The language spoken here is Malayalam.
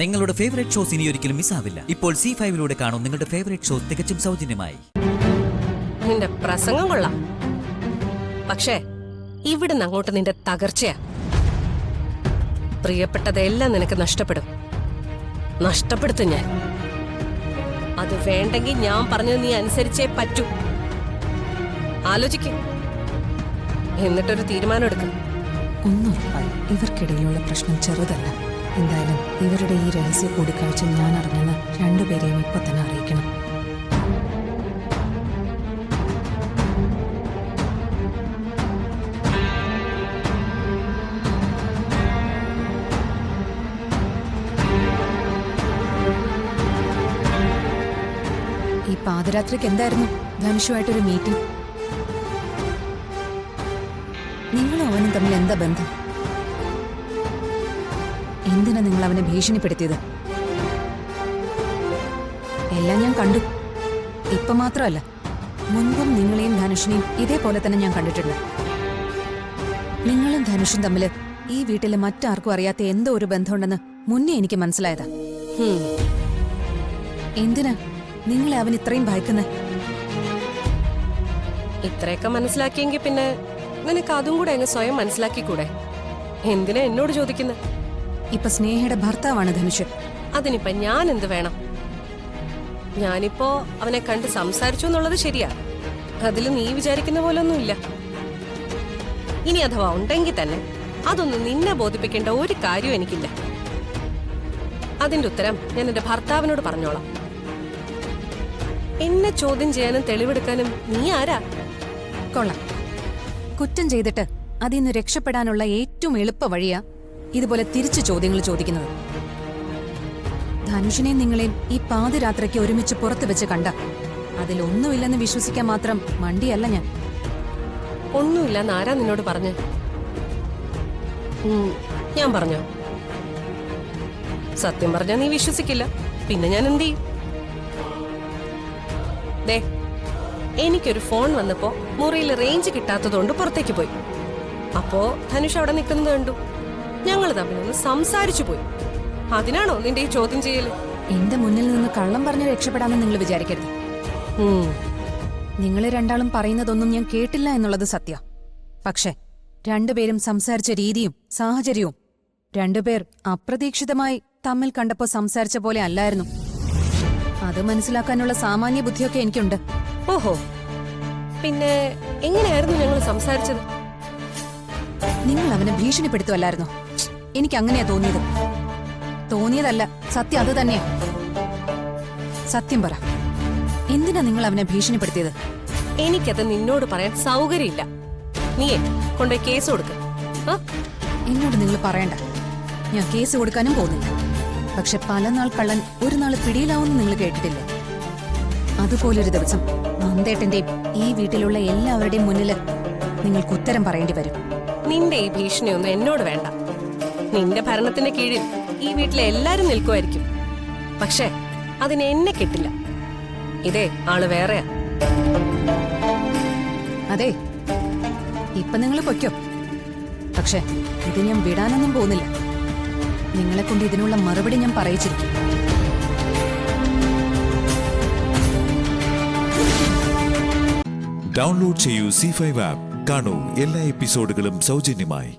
നിങ്ങളുടെ ഫേവറേറ്റ് ഷോസ് ഇനി ഒരിക്കലും മിസ്സാവില്ല. ഇപ്പോൾ C5 കാണും നിങ്ങളുടെ ഫേവറേറ്റ് ഷോസ് തികച്ചും സൗജന്യമായി. നിന്റെ പ്രസംഗം കൊള്ളാം, പക്ഷേ ഇവിടുന്ന് അങ്ങോട്ട് നിന്റെ തകർച്ചയാ. പ്രിയപ്പെട്ടതെല്ലാം നിനക്ക് നഷ്ടപ്പെടും. നഷ്ടപ്പെടുത്തും ഞാൻ. അത് വേണ്ടെങ്കിൽ ഞാൻ പറഞ്ഞത് നീ അനുസരിച്ചേ പറ്റൂ. ആലോചിക്കും, എന്നിട്ടൊരു തീരുമാനം എടുക്കും. ഒന്നുറപ്പായി ഇവർക്കിടയിലുള്ള പ്രശ്നം ചെറുതല്ല. എന്തായാലും ഇവരുടെ ഈ രഹസ്യ കൂടിക്കാഴ്ച ഞാൻ അറിഞ്ഞെന്ന് രണ്ടുപേരെയും ഇപ്പൊ തന്നെ അറിയിക്കണം. ഈ പാതിരാത്രിക്ക് എന്തായിരുന്നു ധനുഷുമായിട്ടൊരു മീറ്റിംഗ്? നിങ്ങളും അവനും തമ്മിൽ എന്താ ബന്ധം? എന്തിനാ നിങ്ങൾ അവനെ ഭീഷണിപ്പെടുത്തിയത്? എല്ലാം ഞാൻ കണ്ടു. ഇപ്പൊ മാത്രമല്ല, മുൻപും നിങ്ങളെയും ധനുഷിനെയും ഇതേപോലെ തന്നെ ഞാൻ കണ്ടിട്ടുണ്ട്. നിങ്ങളും ധനുഷും തമ്മിൽ ഈ വീട്ടിലെ മറ്റാർക്കും അറിയാത്ത എന്തോ ഒരു ബന്ധമുണ്ടെന്ന് മുന്നേ എനിക്ക് മനസ്സിലായതാ. എന്തിനാ നിങ്ങളെ അവൻ ഇത്രയും ഭയക്കുന്നത്? ഇത്രയൊക്കെ മനസ്സിലാക്കിയെങ്കിൽ പിന്നെ നിനക്ക് അതും കൂടെ അങ്ങ് സ്വയം മനസ്സിലാക്കിക്കൂടെ? എന്തിനാ എന്നോട് ചോദിക്കുന്നത്? ഇപ്പൊ സ്നേഹയുടെ ഭർത്താവാണ് ധനുഷ്. അതിനിപ്പോ ഞാൻ എന്ത് വേണം? ഞാനിപ്പോ അവനെ കണ്ട് സംസാരിച്ചു എന്നുള്ളത് ശരിയാ. അതിൽ നീ വിചാരിക്കുന്ന പോലൊന്നുമില്ല. ഇനി അഥവാ ഉണ്ടെങ്കിൽ തന്നെ അതൊന്നും നിന്നെ ബോധിപ്പിക്കേണ്ട ഒരു കാര്യവും എനിക്കില്ല. അതിന്റെ ഉത്തരം ഞാൻ എന്റെ ഭർത്താവിനോട് പറഞ്ഞോളാം. എന്നെ ചോദ്യം ചെയ്യാനും തെളിവെടുക്കാനും നീ ആരാ? കൊള്ളാം. കുറ്റം ചെയ്തിട്ട് അതിൽ നിന്ന് രക്ഷപ്പെടാനുള്ള ഏറ്റവും എളുപ്പ വഴിയാ ഇതുപോലെ തിരിച്ചു ചോദ്യങ്ങൾ ചോദിക്കുന്നത്. ധനുഷിനെയും നിങ്ങളെയും ഈ പാതിരാത്രിക്ക് ഒരുമിച്ച് പുറത്തു വെച്ച് കണ്ട അതിലൊന്നുമില്ലെന്ന് വിശ്വസിക്കാൻ മാത്രം മണ്ടിയല്ല ഞാൻ. ഒന്നുമില്ലെന്ന് ആരാ നിന്നോട് പറഞ്ഞ്? ഞാൻ പറഞ്ഞോ? സത്യം പറഞ്ഞാ നീ വിശ്വസിക്കില്ല. പിന്നെ ഞാൻ എന്ത് ചെയ്യും? ദേ, എനിക്കൊരു ഫോൺ വന്നപ്പോ മുറിയിൽ റേഞ്ച് കിട്ടാത്തതുകൊണ്ട് പുറത്തേക്ക് പോയി. അപ്പോ ധനുഷ് അവിടെ നിൽക്കുന്നത് കണ്ടു. ഞങ്ങൾ തമ്മിലൊന്ന് സംസാരിച്ചു പോയി. അതിനാണോ നിന്റെ ഈ ചോദ്യം ചെയ്യല്? എന്റെ മുന്നിൽ നിന്ന് കള്ളം പറഞ്ഞ് രക്ഷപ്പെടാമെന്ന് നിങ്ങൾ വിചാരിക്കരുത്. നിങ്ങൾ രണ്ടാളും പറയുന്നതൊന്നും ഞാൻ കേട്ടില്ല എന്നുള്ളത് സത്യ. പക്ഷെ രണ്ടുപേരും സംസാരിച്ച രീതിയും സാഹചര്യവും രണ്ടുപേർ അപ്രതീക്ഷിതമായി തമ്മിൽ കണ്ടപ്പോ സംസാരിച്ച പോലെ അല്ലായിരുന്നു. അത് മനസ്സിലാക്കാനുള്ള സാമാന്യ ബുദ്ധിയൊക്കെ എനിക്കുണ്ട്. ഓഹോ, പിന്നെ എങ്ങനെയായിരുന്നു ഞങ്ങൾ സംസാരിച്ചത്? നിങ്ങൾ അവനെ ഭീഷണിപ്പെടുത്തുമല്ലായിരുന്നോ? എനിക്ക് അങ്ങനെയാ തോന്നിയത്. തോന്നിയതല്ല, സത്യം അത് തന്നെയാ. സത്യം പറ, എന്തിനാ നിങ്ങൾ അവനെ ഭീഷണിപ്പെടുത്തിയത്? എനിക്കത് നിന്നോട് പറയാൻ സൗകര്യമില്ല. നീയേ കൊണ്ടുപോയി കേസ് കൊടുക്ക. എന്നോട് നിങ്ങൾ പറയണ്ട. ഞാൻ കേസ് കൊടുക്കാനും പോകുന്നില്ല. പക്ഷെ പല നാൾ കള്ളൻ ഒരു നാൾ പിടിയിലാവുമെന്ന് നിങ്ങൾ കേട്ടിട്ടില്ലേ? അതുപോലൊരു ദിവസം നന്ദേട്ടന്റെയും ഈ വീട്ടിലുള്ള എല്ലാവരുടെയും മുന്നിൽ നിങ്ങൾക്ക് ഉത്തരം പറയേണ്ടി വരും. നിന്റെ ഈ ഭീഷണിയൊന്നും എന്നോട് വേണ്ട. നിന്റെ ഭരണത്തിന്റെ കീഴിൽ ഈ വീട്ടിലെ എല്ലാരും നിൽക്കുമായിരിക്കും. പക്ഷെ അതിന് എന്നെ കിട്ടില്ല. ഇതേ ആള് വേറെയാ. അതെ, ഇപ്പൊ നിങ്ങൾ പൊയ്ക്കോ. പക്ഷെ ഇത് ഞാൻ വിടാനൊന്നും പോകുന്നില്ല. നിങ്ങളെ കൊണ്ട് ഇതിനുള്ള മറുപടി ഞാൻ പറയിച്ചിരിക്കും. ഡൗൺലോഡ് ചെയ്യൂ C5 ആപ്പ്. കാണൂ എല്ലാ എപ്പിസോഡുകളും സൗജന്യമായി.